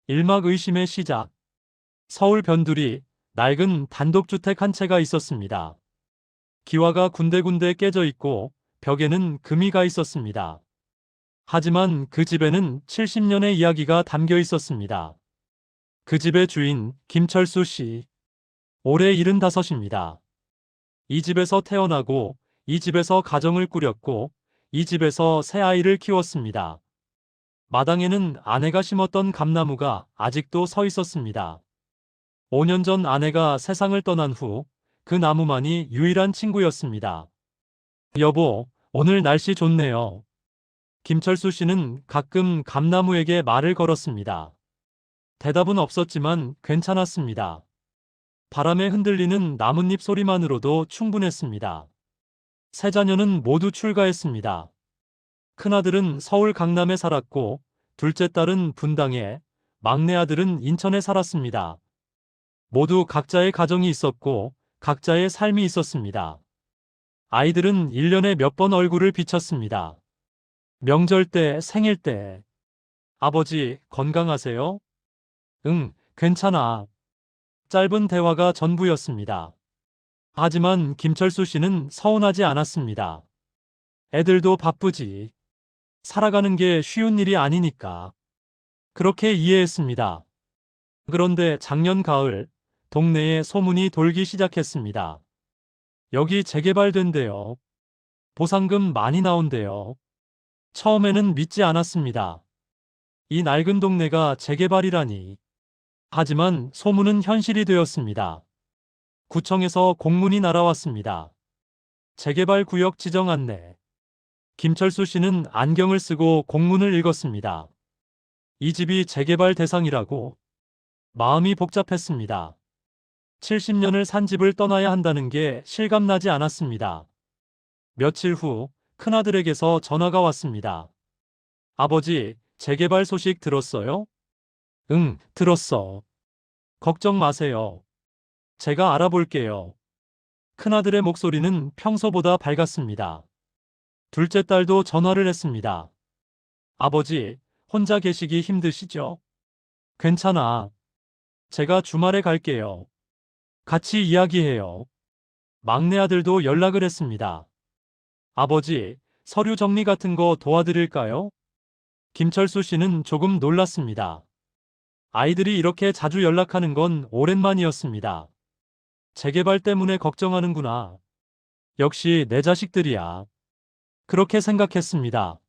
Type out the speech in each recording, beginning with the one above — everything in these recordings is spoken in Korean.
일막의심의 시작. 서울 변두리 낡은 단독주택 한 채가 있었습니다. 기와가 군데군데 깨져 있고 벽에는 금이 가 있었습니다. 하지만 그 집에는 70년의 이야기가 담겨 있었습니다. 그 집의 주인 김철수 씨. 올해 75입니다. 이 집에서 태어나고 이 집에서 가정을 꾸렸고 이 집에서 새 아이를 키웠습니다. 마당에는 아내가 심었던 감나무가 아직도 서 있었습니다. 5년 전 아내가 세상을 떠난 후 그 나무만이 유일한 친구였습니다. 여보, 오늘 날씨 좋네요. 김철수 씨는 가끔 감나무에게 말을 걸었습니다. 대답은 없었지만 괜찮았습니다. 바람에 흔들리는 나뭇잎 소리만으로도 충분했습니다. 세 자녀는 모두 출가했습니다. 큰아들은 서울 강남에 살았고 둘째 딸은 분당에, 막내 아들은 인천에 살았습니다. 모두 각자의 가정이 있었고 각자의 삶이 있었습니다. 아이들은 1년에 몇 번 얼굴을 비쳤습니다. 명절 때, 생일 때. 아버지, 건강하세요? 응, 괜찮아. 짧은 대화가 전부였습니다. 하지만 김철수 씨는 서운하지 않았습니다. 애들도 바쁘지. 살아가는 게 쉬운 일이 아니니까. 그렇게 이해했습니다. 그런데 작년 가을, 동네에 소문이 돌기 시작했습니다. 여기 재개발된대요. 보상금 많이 나온대요. 처음에는 믿지 않았습니다. 이 낡은 동네가 재개발이라니. 하지만 소문은 현실이 되었습니다. 구청에서 공문이 날아왔습니다. 재개발 구역 지정 안내. 김철수 씨는 안경을 쓰고 공문을 읽었습니다. 이 집이 재개발 대상이라고. 마음이 복잡했습니다. 70년을 산 집을 떠나야 한다는 게 실감나지 않았습니다. 며칠 후 큰아들에게서 전화가 왔습니다. 아버지, 재개발 소식 들었어요? 응, 들었어. 걱정 마세요. 제가 알아볼게요. 큰아들의 목소리는 평소보다 밝았습니다. 둘째 딸도 전화를 했습니다. 아버지, 혼자 계시기 힘드시죠? 괜찮아. 제가 주말에 갈게요. 같이 이야기해요. 막내 아들도 연락을 했습니다. 아버지, 서류 정리 같은 거 도와드릴까요? 김철수 씨는 조금 놀랐습니다. 아이들이 이렇게 자주 연락하는 건 오랜만이었습니다. 재개발 때문에 걱정하는구나. 역시 내 자식들이야. 그렇게 생각했습니다.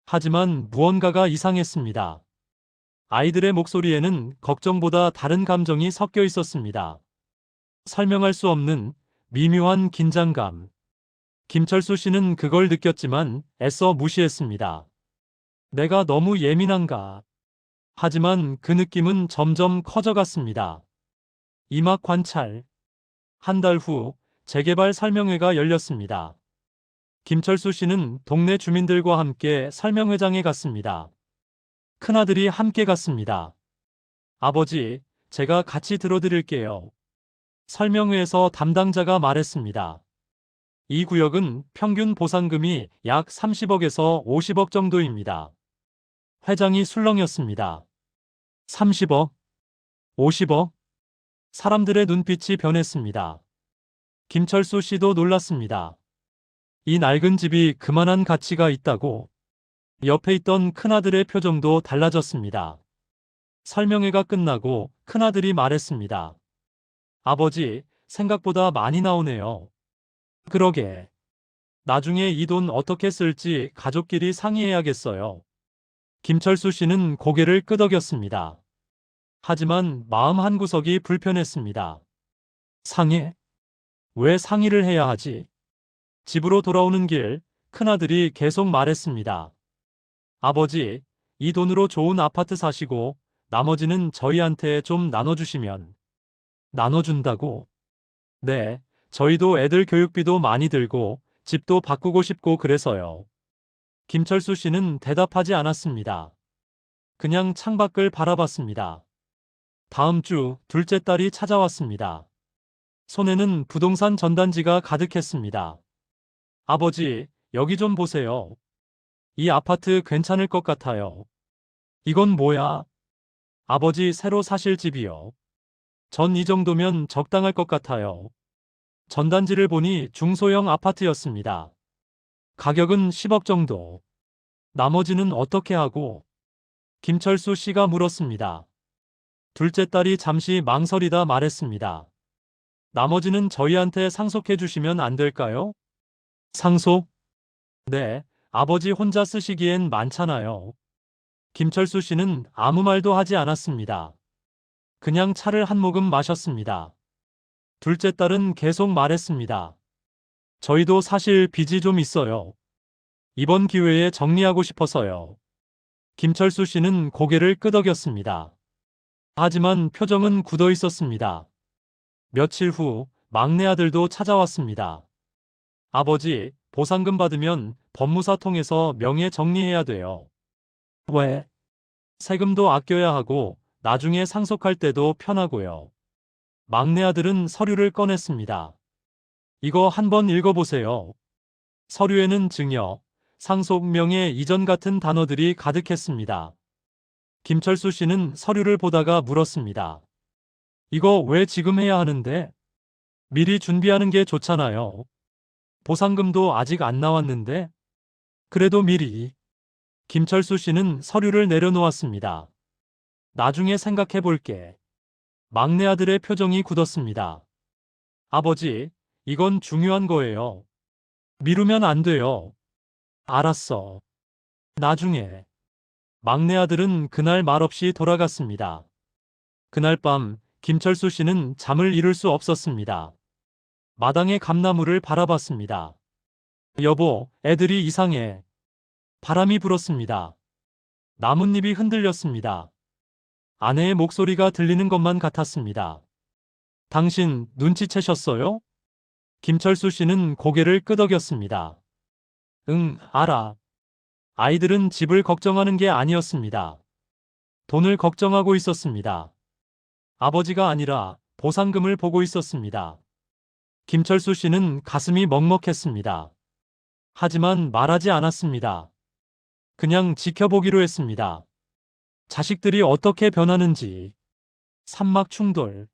하지만 무언가가 이상했습니다. 아이들의 목소리에는 걱정보다 다른 감정이 섞여 있었습니다. 설명할 수 없는 미묘한 긴장감. 김철수 씨는 그걸 느꼈지만 애써 무시했습니다. 내가 너무 예민한가? 하지만 그 느낌은 점점 커져갔습니다. 이막 관찰. 한 달 후 재개발 설명회가 열렸습니다. 김철수 씨는 동네 주민들과 함께 설명회장에 갔습니다. 큰아들이 함께 갔습니다. 아버지, 제가 같이 들어드릴게요. 설명회에서 담당자가 말했습니다. 이 구역은 평균 보상금이 약 30억에서 50억 정도입니다. 회장이 술렁였습니다. 30억? 50억? 사람들의 눈빛이 변했습니다. 김철수 씨도 놀랐습니다. 이 낡은 집이 그만한 가치가 있다고. 옆에 있던 큰아들의 표정도 달라졌습니다. 설명회가 끝나고 큰아들이 말했습니다. 아버지, 생각보다 많이 나오네요. 그러게. 나중에 이 돈 어떻게 쓸지 가족끼리 상의해야겠어요. 김철수 씨는 고개를 끄덕였습니다. 하지만 마음 한구석이 불편했습니다. 상의? 왜 상의를 해야 하지? 집으로 돌아오는 길, 큰아들이 계속 말했습니다. 아버지, 이 돈으로 좋은 아파트 사시고 나머지는 저희한테 좀 나눠주시면. 나눠준다고? 네, 저희도 애들 교육비도 많이 들고 집도 바꾸고 싶고 그래서요. 김철수 씨는 대답하지 않았습니다. 그냥 창밖을 바라봤습니다. 다음 주 둘째 딸이 찾아왔습니다. 손에는 부동산 전단지가 가득했습니다. 아버지, 여기 좀 보세요. 이 아파트 괜찮을 것 같아요. 이건 뭐야? 아버지 새로 사실 집이요. 전 이 정도면 적당할 것 같아요. 전단지를 보니 중소형 아파트였습니다. 가격은 10억 정도. 나머지는 어떻게 하고? 김철수 씨가 물었습니다. 둘째 딸이 잠시 망설이다 말했습니다. 나머지는 저희한테 상속해 주시면 안 될까요? 상속? 네, 아버지 혼자 쓰시기엔 많잖아요. 김철수 씨는 아무 말도 하지 않았습니다. 그냥 차를 한 모금 마셨습니다. 둘째 딸은 계속 말했습니다. 저희도 사실 빚이 좀 있어요. 이번 기회에 정리하고 싶어서요. 김철수 씨는 고개를 끄덕였습니다. 하지만 표정은 굳어 있었습니다. 며칠 후 막내 아들도 찾아왔습니다. 아버지, 보상금 받으면 법무사 통해서 명예 정리해야 돼요. 왜? 세금도 아껴야 하고 나중에 상속할 때도 편하고요. 막내 아들은 서류를 꺼냈습니다. 이거 한번 읽어보세요. 서류에는 증여, 상속, 명예, 이전 같은 단어들이 가득했습니다. 김철수 씨는 서류를 보다가 물었습니다. 이거 왜 지금 해야 하는데? 미리 준비하는 게 좋잖아요. 보상금도 아직 안 나왔는데? 그래도 미리. 김철수 씨는 서류를 내려놓았습니다. 나중에 생각해 볼게. 막내 아들의 표정이 굳었습니다. 아버지, 이건 중요한 거예요. 미루면 안 돼요. 알았어. 나중에. 막내 아들은 그날 말없이 돌아갔습니다. 그날 밤 김철수 씨는 잠을 이룰 수 없었습니다. 마당의 감나무를 바라봤습니다. 여보, 애들이 이상해. 바람이 불었습니다. 나뭇잎이 흔들렸습니다. 아내의 목소리가 들리는 것만 같았습니다. 당신 눈치채셨어요? 김철수 씨는 고개를 끄덕였습니다. 응, 알아. 아이들은 집을 걱정하는 게 아니었습니다. 돈을 걱정하고 있었습니다. 아버지가 아니라 보상금을 보고 있었습니다. 김철수 씨는 가슴이 먹먹했습니다. 하지만 말하지 않았습니다. 그냥 지켜보기로 했습니다. 자식들이 어떻게 변하는지. 산막 충돌.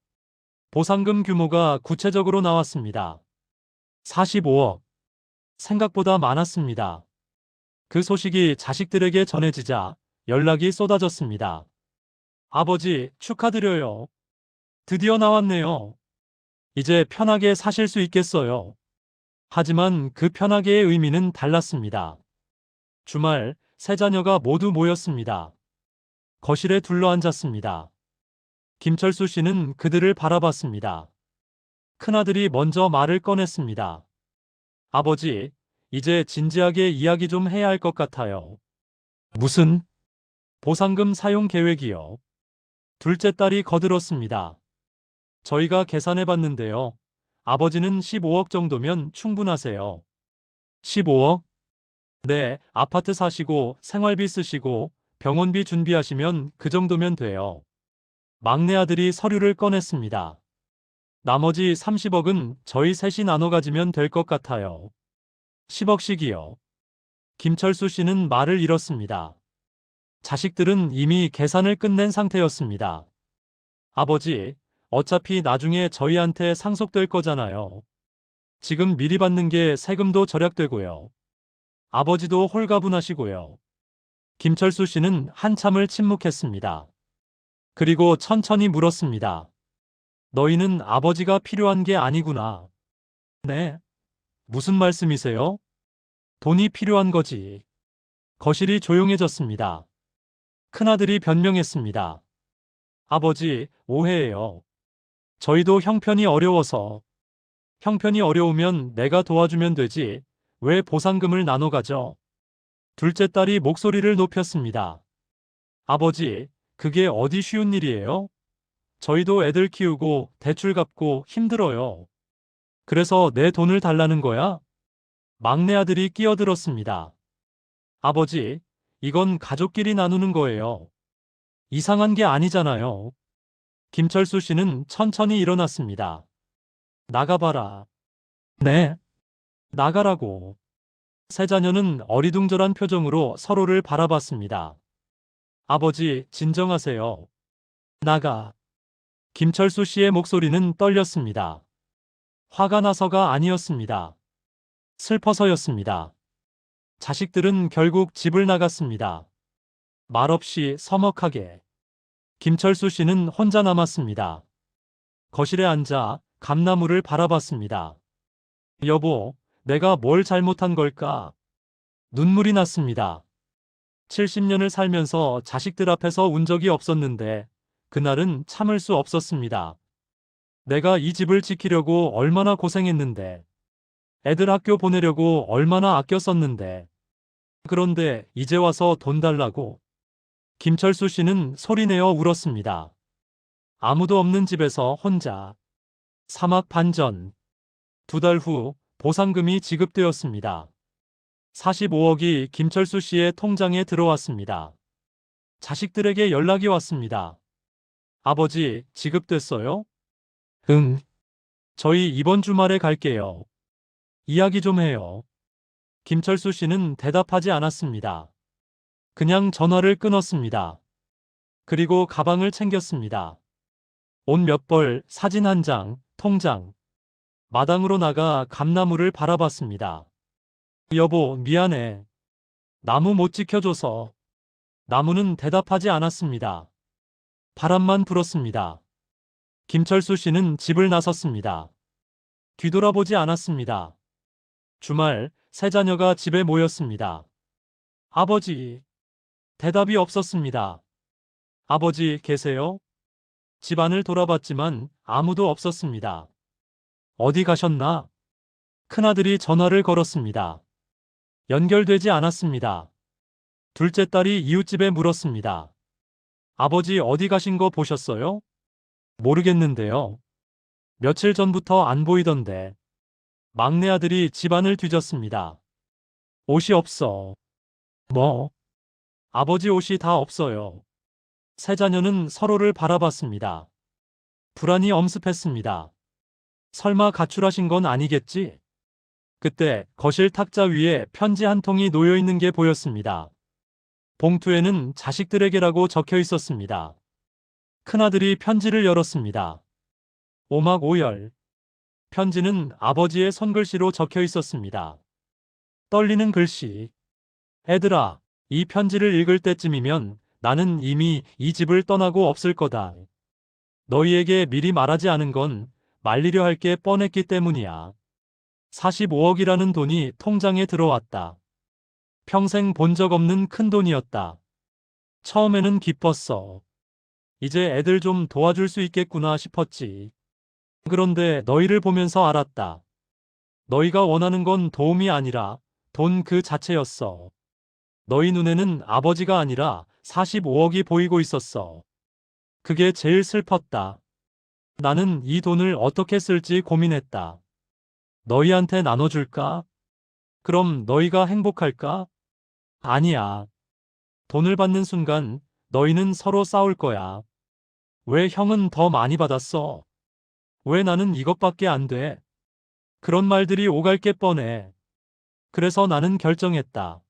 보상금 규모가 구체적으로 나왔습니다. 45억. 생각보다 많았습니다. 그 소식이 자식들에게 전해지자 연락이 쏟아졌습니다. 아버지, 축하드려요. 드디어 나왔네요. 이제 편하게 사실 수 있겠어요. 하지만 그 편하게의 의미는 달랐습니다. 주말, 세 자녀가 모두 모였습니다. 거실에 둘러앉았습니다. 김철수 씨는 그들을 바라봤습니다. 큰아들이 먼저 말을 꺼냈습니다. 아버지, 이제 진지하게 이야기 좀 해야 할 것 같아요. 무슨? 보상금 사용 계획이요. 둘째 딸이 거들었습니다. 저희가 계산해 봤는데요. 아버지는 15억 정도면 충분하세요. 15억? 네, 아파트 사시고 생활비 쓰시고 병원비 준비하시면 그 정도면 돼요. 막내 아들이 서류를 꺼냈습니다. 나머지 30억은 저희 셋이 나눠 가지면 될 것 같아요. 10억씩이요. 김철수 씨는 말을 잃었습니다. 자식들은 이미 계산을 끝낸 상태였습니다. 아버지, 어차피 나중에 저희한테 상속될 거잖아요. 지금 미리 받는 게 세금도 절약되고요. 아버지도 홀가분하시고요. 김철수 씨는 한참을 침묵했습니다. 그리고 천천히 물었습니다. 너희는 아버지가 필요한 게 아니구나. 네? 무슨 말씀이세요? 돈이 필요한 거지. 거실이 조용해졌습니다. 큰아들이 변명했습니다. 아버지, 오해예요. 저희도 형편이 어려워서. 형편이 어려우면 내가 도와주면 되지. 왜 보상금을 나눠 가져? 둘째 딸이 목소리를 높였습니다. 아버지, 그게 어디 쉬운 일이에요? 저희도 애들 키우고 대출 갚고 힘들어요. 그래서 내 돈을 달라는 거야? 막내 아들이 끼어들었습니다. 아버지, 이건 가족끼리 나누는 거예요. 이상한 게 아니잖아요. 김철수 씨는 천천히 일어났습니다. 나가봐라. 네, 나가라고. 세 자녀는 어리둥절한 표정으로 서로를 바라봤습니다. 아버지, 진정하세요. 나가. 김철수 씨의 목소리는 떨렸습니다. 화가 나서가 아니었습니다. 슬퍼서였습니다. 자식들은 결국 집을 나갔습니다. 말없이 서먹하게. 김철수 씨는 혼자 남았습니다. 거실에 앉아 감나무를 바라봤습니다. 여보, 내가 뭘 잘못한 걸까? 눈물이 났습니다. 70년을 살면서 자식들 앞에서 운 적이 없었는데 그날은 참을 수 없었습니다. 내가 이 집을 지키려고 얼마나 고생했는데, 애들 학교 보내려고 얼마나 아껴 썼는데, 그런데 이제 와서 돈 달라고. 김철수 씨는 소리내어 울었습니다. 아무도 없는 집에서 혼자. 사막 반전. 2달 후 보상금이 지급되었습니다. 45억이 김철수 씨의 통장에 들어왔습니다. 자식들에게 연락이 왔습니다. 아버지, 지급됐어요? 응. 저희 이번 주말에 갈게요. 이야기 좀 해요. 김철수 씨는 대답하지 않았습니다. 그냥 전화를 끊었습니다. 그리고 가방을 챙겼습니다. 옷 몇 벌, 사진 한 장, 통장. 마당으로 나가 감나무를 바라봤습니다. 여보, 미안해. 나무 못 지켜줘서. 나무는 대답하지 않았습니다. 바람만 불었습니다. 김철수 씨는 집을 나섰습니다. 뒤돌아보지 않았습니다. 주말, 세 자녀가 집에 모였습니다. 아버지. 대답이 없었습니다. 아버지, 계세요? 집안을 돌아봤지만 아무도 없었습니다. 어디 가셨나? 큰아들이 전화를 걸었습니다. 연결되지 않았습니다. 둘째 딸이 이웃집에 물었습니다. 아버지 어디 가신 거 보셨어요? 모르겠는데요. 며칠 전부터 안 보이던데. 막내 아들이 집안을 뒤졌습니다. 옷이 없어. 뭐? 아버지 옷이 다 없어요. 세 자녀는 서로를 바라봤습니다. 불안이 엄습했습니다. 설마 가출하신 건 아니겠지? 그때 거실 탁자 위에 편지 한 통이 놓여 있는 게 보였습니다. 봉투에는 자식들에게라고 적혀 있었습니다. 큰아들이 편지를 열었습니다. 오막오열. 편지는 아버지의 손글씨로 적혀 있었습니다. 떨리는 글씨. 애들아, 이 편지를 읽을 때쯤이면 나는 이미 이 집을 떠나고 없을 거다. 너희에게 미리 말하지 않은 건 말리려 할 게 뻔했기 때문이야. 45억이라는 돈이 통장에 들어왔다. 평생 본 적 없는 큰 돈이었다. 처음에는 기뻤어. 이제 애들 좀 도와줄 수 있겠구나 싶었지. 그런데 너희를 보면서 알았다. 너희가 원하는 건 도움이 아니라 돈 그 자체였어. 너희 눈에는 아버지가 아니라 45억이 보이고 있었어. 그게 제일 슬펐다. 나는 이 돈을 어떻게 쓸지 고민했다. 너희한테 나눠줄까? 그럼 너희가 행복할까? 아니야. 돈을 받는 순간 너희는 서로 싸울 거야. 왜 형은 더 많이 받았어? 왜 나는 이것밖에 안 돼? 그런 말들이 오갈 게 뻔해. 그래서 나는 결정했다.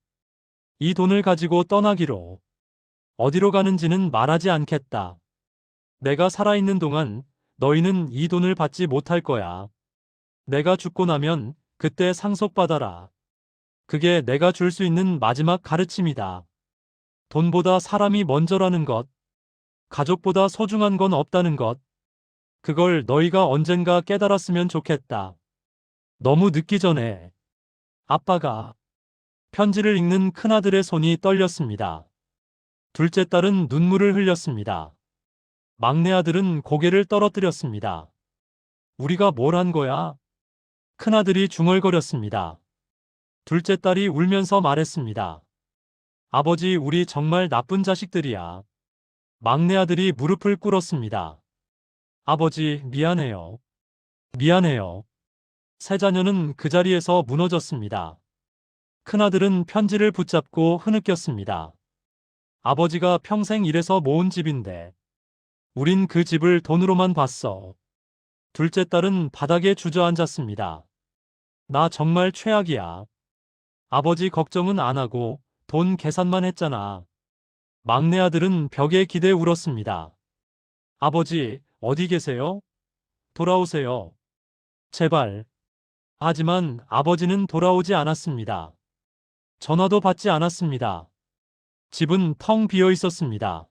이 돈을 가지고 떠나기로. 어디로 가는지는 말하지 않겠다. 내가 살아있는 동안 너희는 이 돈을 받지 못할 거야. 내가 죽고 나면 그때 상속받아라. 그게 내가 줄 수 있는 마지막 가르침이다. 돈보다 사람이 먼저라는 것, 가족보다 소중한 건 없다는 것, 그걸 너희가 언젠가 깨달았으면 좋겠다. 너무 늦기 전에. 아빠가 편지를 읽는 큰아들의 손이 떨렸습니다. 둘째 딸은 눈물을 흘렸습니다. 막내 아들은 고개를 떨어뜨렸습니다. 우리가 뭘 한 거야? 큰아들이 중얼거렸습니다. 둘째 딸이 울면서 말했습니다. 아버지, 우리 정말 나쁜 자식들이야. 막내 아들이 무릎을 꿇었습니다. 아버지, 미안해요. 미안해요. 세 자녀는 그 자리에서 무너졌습니다. 큰아들은 편지를 붙잡고 흐느꼈습니다. 아버지가 평생 일해서 모은 집인데 우린 그 집을 돈으로만 봤어. 둘째 딸은 바닥에 주저앉았습니다. 나 정말 최악이야. 아버지 걱정은 안 하고 돈 계산만 했잖아. 막내 아들은 벽에 기대 울었습니다. 아버지, 어디 계세요? 돌아오세요. 제발. 하지만 아버지는 돌아오지 않았습니다. 전화도 받지 않았습니다. 집은 텅 비어 있었습니다.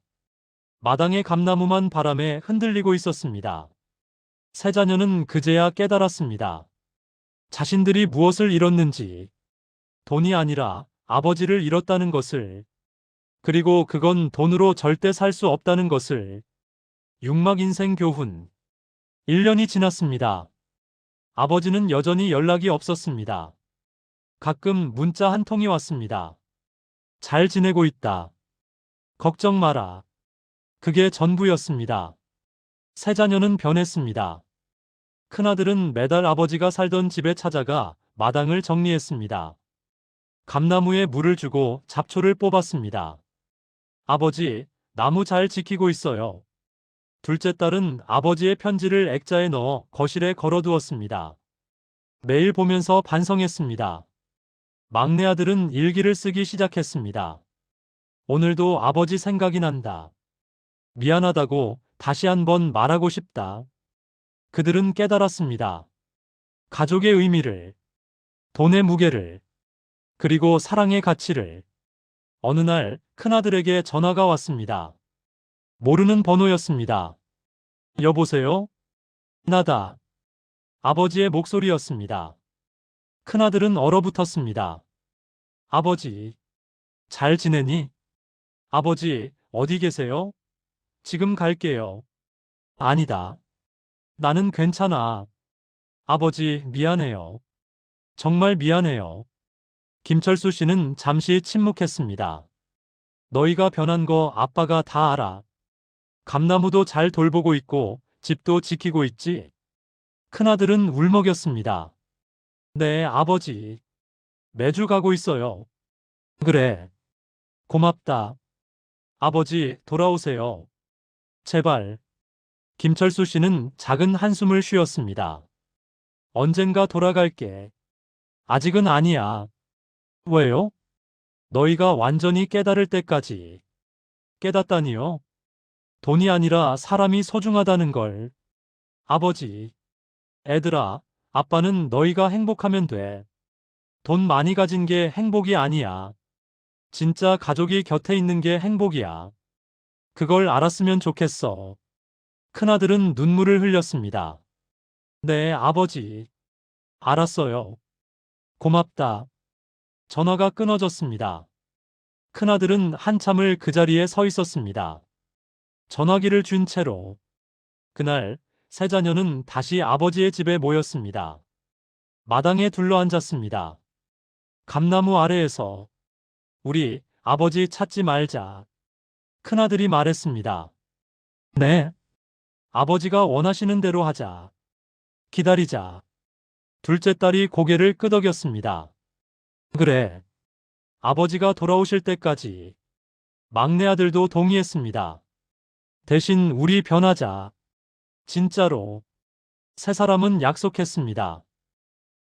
마당의 감나무만 바람에 흔들리고 있었습니다. 세 자녀는 그제야 깨달았습니다. 자신들이 무엇을 잃었는지, 돈이 아니라 아버지를 잃었다는 것을, 그리고 그건 돈으로 절대 살 수 없다는 것을. 육막 인생 교훈. 1년이 지났습니다. 아버지는 여전히 연락이 없었습니다. 가끔 문자 한 통이 왔습니다. 잘 지내고 있다. 걱정 마라. 그게 전부였습니다. 세 자녀는 변했습니다. 큰아들은 매달 아버지가 살던 집에 찾아가 마당을 정리했습니다. 감나무에 물을 주고 잡초를 뽑았습니다. 아버지, 나무 잘 지키고 있어요. 둘째 딸은 아버지의 편지를 액자에 넣어 거실에 걸어두었습니다. 매일 보면서 반성했습니다. 막내 아들은 일기를 쓰기 시작했습니다. 오늘도 아버지 생각이 난다. 미안하다고 다시 한번 말하고 싶다. 그들은 깨달았습니다. 가족의 의미를, 돈의 무게를, 그리고 사랑의 가치를. 어느 날 큰아들에게 전화가 왔습니다. 모르는 번호였습니다. 여보세요? 나다. 아버지의 목소리였습니다. 큰아들은 얼어붙었습니다. 아버지, 잘 지내니? 아버지, 어디 계세요? 지금 갈게요. 아니다. 나는 괜찮아. 아버지, 미안해요. 정말 미안해요. 김철수 씨는 잠시 침묵했습니다. 너희가 변한 거 아빠가 다 알아. 감나무도 잘 돌보고 있고 집도 지키고 있지. 큰아들은 울먹였습니다. 네, 아버지. 매주 가고 있어요. 그래. 고맙다. 아버지, 돌아오세요. 제발. 김철수 씨는 작은 한숨을 쉬었습니다. 언젠가 돌아갈게. 아직은 아니야. 왜요? 너희가 완전히 깨달을 때까지. 깨닫다니요? 돈이 아니라 사람이 소중하다는 걸. 아버지. 애들아, 아빠는 너희가 행복하면 돼. 돈 많이 가진 게 행복이 아니야. 진짜 가족이 곁에 있는 게 행복이야. 그걸 알았으면 좋겠어. 큰아들은 눈물을 흘렸습니다. 네, 아버지. 알았어요. 고맙다. 전화가 끊어졌습니다. 큰아들은 한참을 그 자리에 서 있었습니다. 전화기를 쥔 채로. 그날 세 자녀는 다시 아버지의 집에 모였습니다. 마당에 둘러앉았습니다. 감나무 아래에서 우리 아버지 찾지 말자. 큰아들이 말했습니다. 네. 아버지가 원하시는 대로 하자. 기다리자. 둘째 딸이 고개를 끄덕였습니다. 그래. 아버지가 돌아오실 때까지. 막내 아들도 동의했습니다. 대신 우리 변하자. 진짜로. 세 사람은 약속했습니다.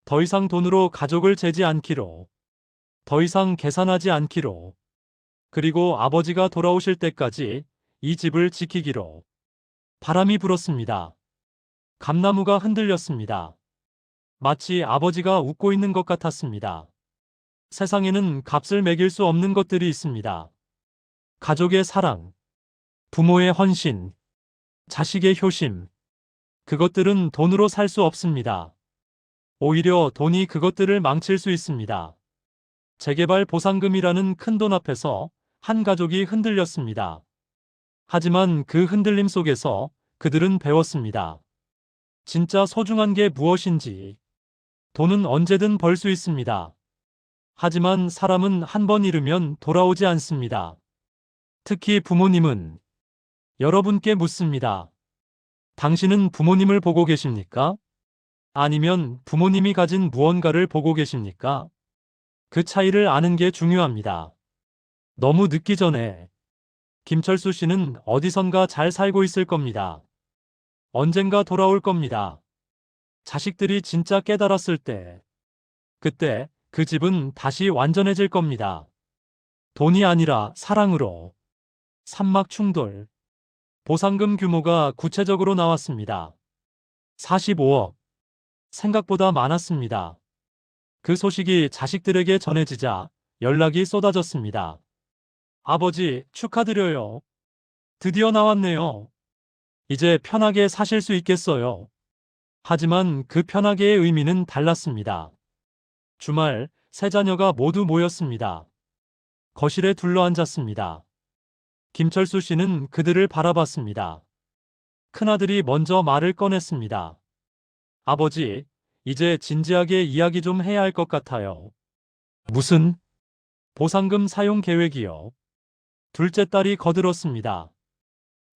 더 이상 돈으로 가족을 재지 않기로. 더 이상 계산하지 않기로. 그리고 아버지가 돌아오실 때까지 이 집을 지키기로. 바람이 불었습니다. 감나무가 흔들렸습니다. 마치 아버지가 웃고 있는 것 같았습니다. 세상에는 값을 매길 수 없는 것들이 있습니다. 가족의 사랑, 부모의 헌신, 자식의 효심. 그것들은 돈으로 살 수 없습니다. 오히려 돈이 그것들을 망칠 수 있습니다. 재개발 보상금이라는 큰돈 앞에서 한 가족이 흔들렸습니다. 하지만 그 흔들림 속에서 그들은 배웠습니다. 진짜 소중한 게 무엇인지. 돈은 언제든 벌 수 있습니다. 하지만 사람은 한 번 잃으면 돌아오지 않습니다. 특히 부모님은. 여러분께 묻습니다. 당신은 부모님을 보고 계십니까? 아니면 부모님이 가진 무언가를 보고 계십니까? 그 차이를 아는 게 중요합니다. 너무 늦기 전에. 김철수 씨는 어디선가 잘 살고 있을 겁니다. 언젠가 돌아올 겁니다. 자식들이 진짜 깨달았을 때. 그때 그 집은 다시 완전해질 겁니다. 돈이 아니라 사랑으로. 산막 충돌. 보상금 규모가 구체적으로 나왔습니다. 45억. 생각보다 많았습니다. 그 소식이 자식들에게 전해지자 연락이 쏟아졌습니다. 아버지, 축하드려요. 드디어 나왔네요. 이제 편하게 사실 수 있겠어요. 하지만 그 편하게의 의미는 달랐습니다. 주말, 세 자녀가 모두 모였습니다. 거실에 둘러앉았습니다. 김철수 씨는 그들을 바라봤습니다. 큰아들이 먼저 말을 꺼냈습니다. 아버지, 이제 진지하게 이야기 좀 해야 할 것 같아요. 무슨? 보상금 사용 계획이요. 둘째 딸이 거들었습니다.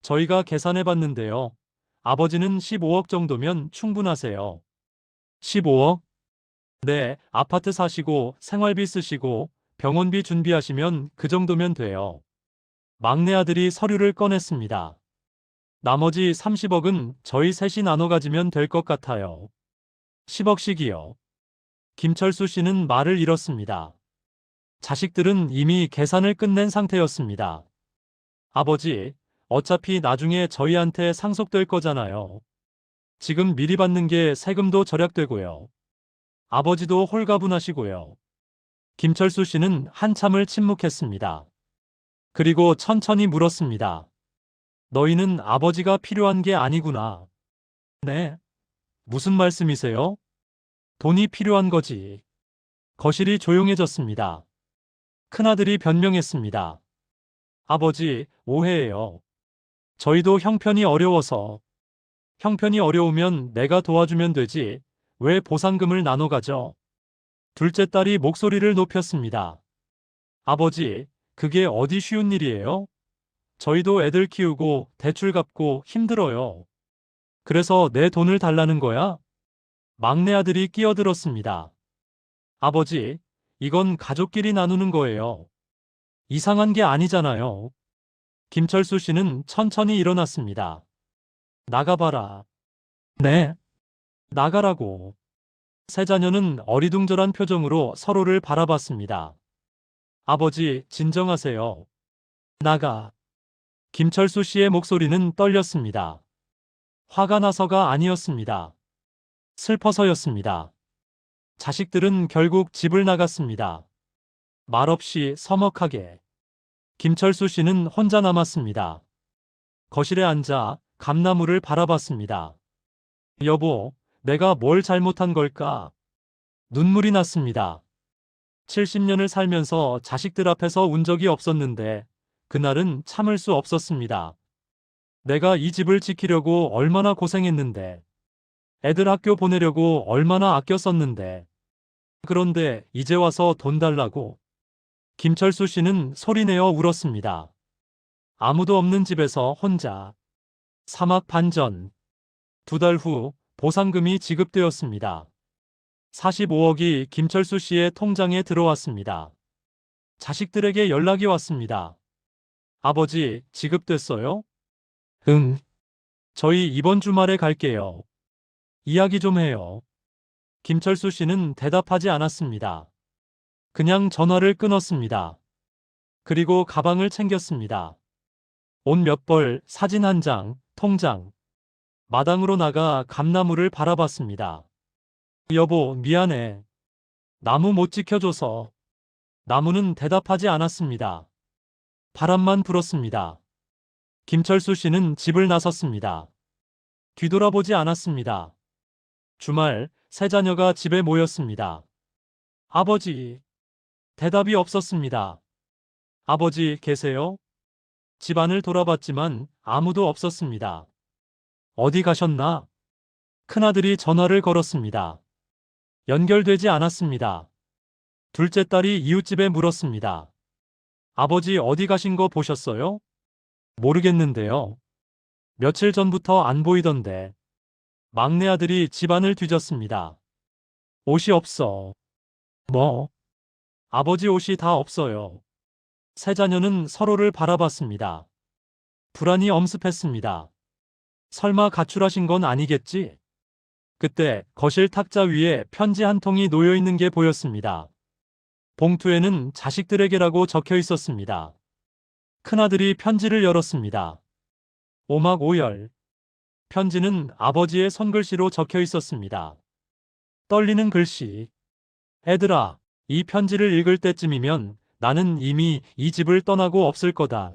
저희가 계산해 봤는데요. 아버지는 15억 정도면 충분하세요. 15억? 네, 아파트 사시고 생활비 쓰시고 병원비 준비하시면 그 정도면 돼요. 막내 아들이 서류를 꺼냈습니다. 나머지 30억은 저희 셋이 나눠 가지면 될 것 같아요. 10억씩이요. 김철수 씨는 말을 잃었습니다. 자식들은 이미 계산을 끝낸 상태였습니다. 아버지, 어차피 나중에 저희한테 상속될 거잖아요. 지금 미리 받는 게 세금도 절약되고요. 아버지도 홀가분하시고요. 김철수 씨는 한참을 침묵했습니다. 그리고 천천히 물었습니다. 너희는 아버지가 필요한 게 아니구나. 네? 무슨 말씀이세요? 돈이 필요한 거지. 거실이 조용해졌습니다. 큰아들이 변명했습니다. 아버지, 오해예요. 저희도 형편이 어려워서. 형편이 어려우면 내가 도와주면 되지. 왜 보상금을 나눠 가져? 둘째 딸이 목소리를 높였습니다. 아버지, 그게 어디 쉬운 일이에요? 저희도 애들 키우고 대출 갚고 힘들어요. 그래서 내 돈을 달라는 거야? 막내 아들이 끼어들었습니다. 아버지, 이건 가족끼리 나누는 거예요. 이상한 게 아니잖아요. 김철수 씨는 천천히 일어났습니다. 나가봐라. 네, 나가라고. 세 자녀는 어리둥절한 표정으로 서로를 바라봤습니다. 아버지, 진정하세요. 나가. 김철수 씨의 목소리는 떨렸습니다. 화가 나서가 아니었습니다. 슬퍼서였습니다. 자식들은 결국 집을 나갔습니다. 말없이 서먹하게. 김철수 씨는 혼자 남았습니다. 거실에 앉아 감나무를 바라봤습니다. 여보, 내가 뭘 잘못한 걸까? 눈물이 났습니다. 70년을 살면서 자식들 앞에서 운 적이 없었는데 그날은 참을 수 없었습니다. 내가 이 집을 지키려고 얼마나 고생했는데, 애들 학교 보내려고 얼마나 아껴 썼는데, 그런데 이제 와서 돈 달라고. 김철수 씨는 소리내어 울었습니다. 아무도 없는 집에서 혼자. 사막 반전. 2달 후 보상금이 지급되었습니다. 45억이 김철수 씨의 통장에 들어왔습니다. 자식들에게 연락이 왔습니다. 아버지, 지급됐어요? 응. 저희 이번 주말에 갈게요. 이야기 좀 해요. 김철수 씨는 대답하지 않았습니다. 그냥 전화를 끊었습니다. 그리고 가방을 챙겼습니다. 옷 몇 벌, 사진 한 장, 통장. 마당으로 나가 감나무를 바라봤습니다. 여보, 미안해. 나무 못 지켜줘서. 나무는 대답하지 않았습니다. 바람만 불었습니다. 김철수 씨는 집을 나섰습니다. 뒤돌아보지 않았습니다. 주말, 세 자녀가 집에 모였습니다. 아버지. 대답이 없었습니다. 아버지, 계세요? 집안을 돌아봤지만 아무도 없었습니다. 어디 가셨나? 큰아들이 전화를 걸었습니다. 연결되지 않았습니다. 둘째 딸이 이웃집에 물었습니다. 아버지 어디 가신 거 보셨어요? 모르겠는데요. 며칠 전부터 안 보이던데. 막내 아들이 집안을 뒤졌습니다. 옷이 없어. 뭐? 아버지 옷이 다 없어요. 세 자녀는 서로를 바라봤습니다. 불안이 엄습했습니다. 설마 가출하신 건 아니겠지? 그때 거실 탁자 위에 편지 한 통이 놓여 있는 게 보였습니다. 봉투에는 자식들에게라고 적혀 있었습니다. 큰아들이 편지를 열었습니다. 오막오열. 편지는 아버지의 손글씨로 적혀 있었습니다. 떨리는 글씨. 애들아, 이 편지를 읽을 때쯤이면 나는 이미 이 집을 떠나고 없을 거다.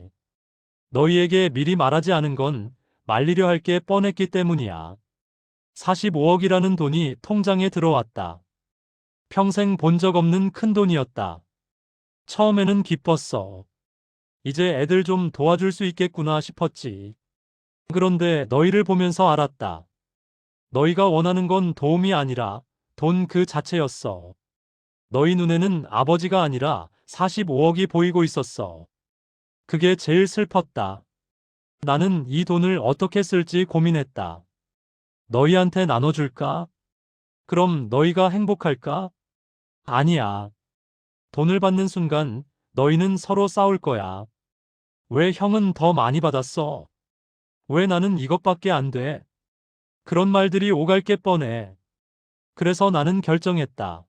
너희에게 미리 말하지 않은 건 말리려 할 게 뻔했기 때문이야. 45억이라는 돈이 통장에 들어왔다. 평생 본 적 없는 큰 돈이었다. 처음에는 기뻤어. 이제 애들 좀 도와줄 수 있겠구나 싶었지. 그런데 너희를 보면서 알았다. 너희가 원하는 건 도움이 아니라 돈 그 자체였어. 너희 눈에는 아버지가 아니라 45억이 보이고 있었어. 그게 제일 슬펐다. 나는 이 돈을 어떻게 쓸지 고민했다. 너희한테 나눠줄까? 그럼 너희가 행복할까? 아니야. 돈을 받는 순간 너희는 서로 싸울 거야. 왜 형은 더 많이 받았어? 왜 나는 이것밖에 안 돼? 그런 말들이 오갈 게 뻔해. 그래서 나는 결정했다.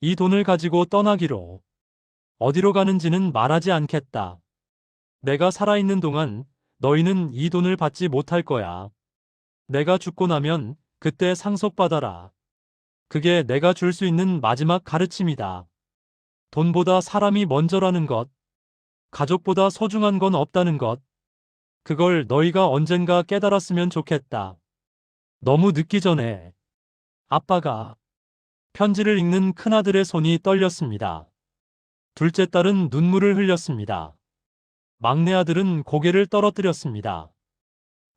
이 돈을 가지고 떠나기로. 어디로 가는지는 말하지 않겠다. 내가 살아있는 동안 너희는 이 돈을 받지 못할 거야. 내가 죽고 나면 그때 상속받아라. 그게 내가 줄 수 있는 마지막 가르침이다. 돈보다 사람이 먼저라는 것, 가족보다 소중한 건 없다는 것, 그걸 너희가 언젠가 깨달았으면 좋겠다. 너무 늦기 전에. 아빠가 편지를 읽는 큰아들의 손이 떨렸습니다. 둘째 딸은 눈물을 흘렸습니다. 막내 아들은 고개를 떨어뜨렸습니다.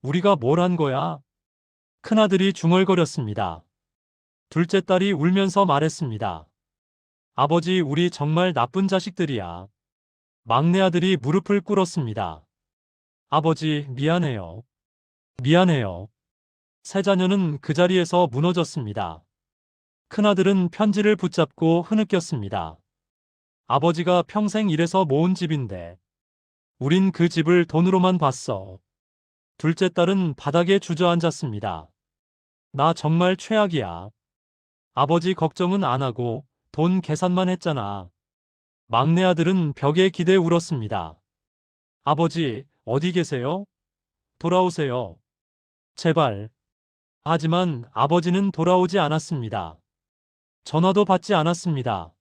우리가 뭘 한 거야? 큰아들이 중얼거렸습니다. 둘째 딸이 울면서 말했습니다. 아버지, 우리 정말 나쁜 자식들이야. 막내 아들이 무릎을 꿇었습니다. 아버지, 미안해요. 미안해요. 세 자녀는 그 자리에서 무너졌습니다. 큰아들은 편지를 붙잡고 흐느꼈습니다. 아버지가 평생 일해서 모은 집인데 우린 그 집을 돈으로만 봤어. 둘째 딸은 바닥에 주저앉았습니다. 나 정말 최악이야. 아버지 걱정은 안 하고 돈 계산만 했잖아. 막내 아들은 벽에 기대 울었습니다. 아버지, 어디 계세요? 돌아오세요. 제발. 하지만 아버지는 돌아오지 않았습니다. 전화도 받지 않았습니다.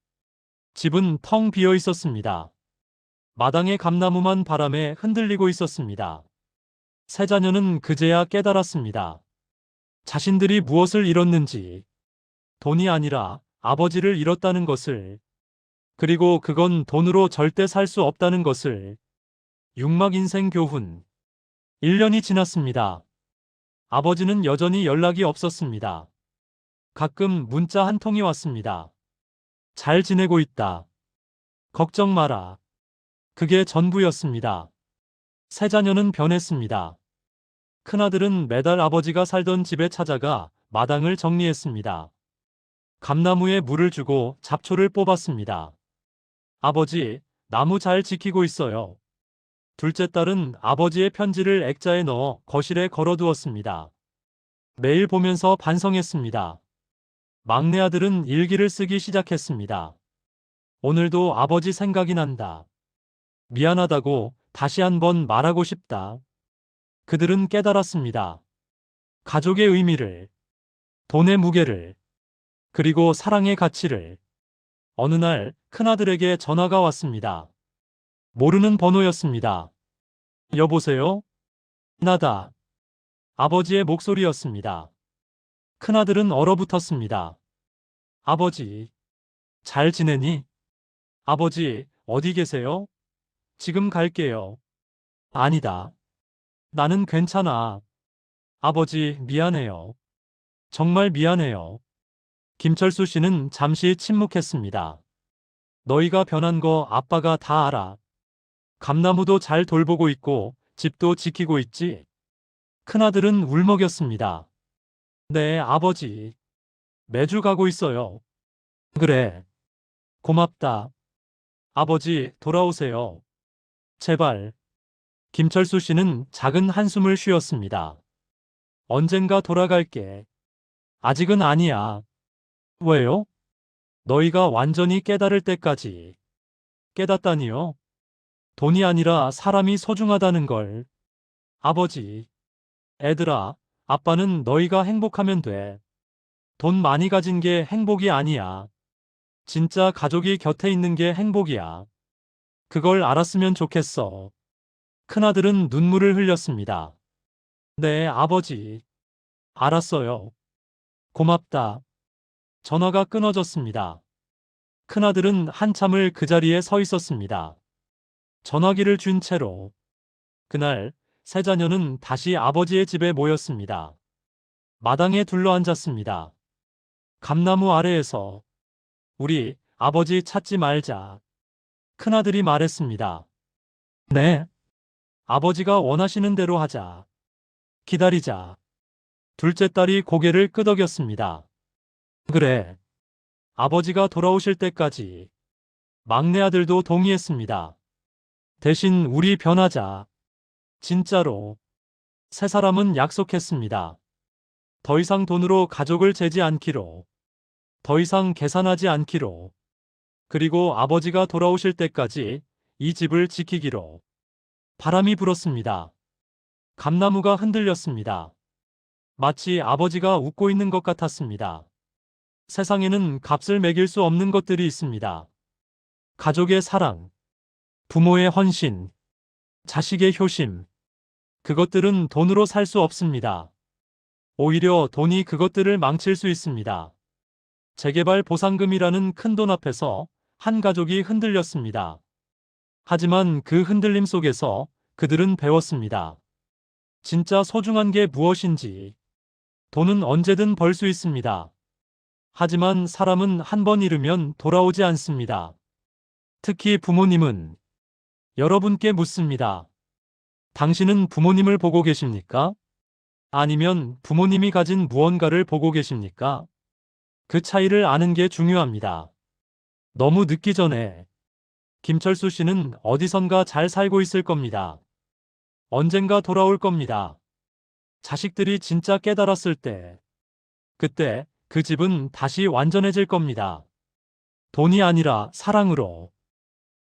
집은 텅 비어 있었습니다. 마당의 감나무만 바람에 흔들리고 있었습니다. 세 자녀는 그제야 깨달았습니다. 자신들이 무엇을 잃었는지, 돈이 아니라 아버지를 잃었다는 것을, 그리고 그건 돈으로 절대 살 수 없다는 것을. 육막 인생 교훈. 1년이 지났습니다. 아버지는 여전히 연락이 없었습니다. 가끔 문자 한 통이 왔습니다. 잘 지내고 있다. 걱정 마라. 그게 전부였습니다. 세 자녀는 변했습니다. 큰아들은 매달 아버지가 살던 집에 찾아가 마당을 정리했습니다. 감나무에 물을 주고 잡초를 뽑았습니다. 아버지, 나무 잘 지키고 있어요. 둘째 딸은 아버지의 편지를 액자에 넣어 거실에 걸어두었습니다. 매일 보면서 반성했습니다. 막내 아들은 일기를 쓰기 시작했습니다. 오늘도 아버지 생각이 난다. 미안하다고 다시 한번 말하고 싶다. 그들은 깨달았습니다. 가족의 의미를, 돈의 무게를, 그리고 사랑의 가치를. 어느 날 큰아들에게 전화가 왔습니다. 모르는 번호였습니다. 여보세요? 나다. 아버지의 목소리였습니다. 큰아들은 얼어붙었습니다. 아버지, 잘 지내니? 아버지, 어디 계세요? 지금 갈게요. 아니다. 나는 괜찮아. 아버지, 미안해요. 정말 미안해요. 김철수 씨는 잠시 침묵했습니다. 너희가 변한 거 아빠가 다 알아. 감나무도 잘 돌보고 있고 집도 지키고 있지. 큰아들은 울먹였습니다. 네, 아버지. 매주 가고 있어요. 그래. 고맙다. 아버지, 돌아오세요. 제발. 김철수 씨는 작은 한숨을 쉬었습니다. 언젠가 돌아갈게. 아직은 아니야. 왜요? 너희가 완전히 깨달을 때까지. 깨닫다니요? 돈이 아니라 사람이 소중하다는 걸. 아버지, 애들아, 아빠는 너희가 행복하면 돼. 돈 많이 가진 게 행복이 아니야. 진짜 가족이 곁에 있는 게 행복이야. 그걸 알았으면 좋겠어. 큰아들은 눈물을 흘렸습니다. 네, 아버지. 알았어요. 고맙다. 전화가 끊어졌습니다. 큰아들은 한참을 그 자리에 서 있었습니다. 전화기를 쥔 채로. 그날 세 자녀는 다시 아버지의 집에 모였습니다. 마당에 둘러앉았습니다. 감나무 아래에서 우리 아버지 찾지 말자. 큰아들이 말했습니다. 네. 아버지가 원하시는 대로 하자. 기다리자. 둘째 딸이 고개를 끄덕였습니다. 그래. 아버지가 돌아오실 때까지. 막내 아들도 동의했습니다. 대신 우리 변하자. 진짜로. 세 사람은 약속했습니다. 더 이상 돈으로 가족을 재지 않기로. 더 이상 계산하지 않기로. 그리고 아버지가 돌아오실 때까지 이 집을 지키기로. 바람이 불었습니다. 감나무가 흔들렸습니다. 마치 아버지가 웃고 있는 것 같았습니다. 세상에는 값을 매길 수 없는 것들이 있습니다. 가족의 사랑, 부모의 헌신, 자식의 효심. 그것들은 돈으로 살 수 없습니다. 오히려 돈이 그것들을 망칠 수 있습니다. 재개발 보상금이라는 큰돈 앞에서 한 가족이 흔들렸습니다. 하지만 그 흔들림 속에서 그들은 배웠습니다. 진짜 소중한 게 무엇인지. 돈은 언제든 벌 수 있습니다. 하지만 사람은 한 번 잃으면 돌아오지 않습니다. 특히 부모님은. 여러분께 묻습니다. 당신은 부모님을 보고 계십니까? 아니면 부모님이 가진 무언가를 보고 계십니까? 그 차이를 아는 게 중요합니다. 너무 늦기 전에. 김철수 씨는 어디선가 잘 살고 있을 겁니다. 언젠가 돌아올 겁니다. 자식들이 진짜 깨달았을 때. 그때 그 집은 다시 완전해질 겁니다. 돈이 아니라 사랑으로.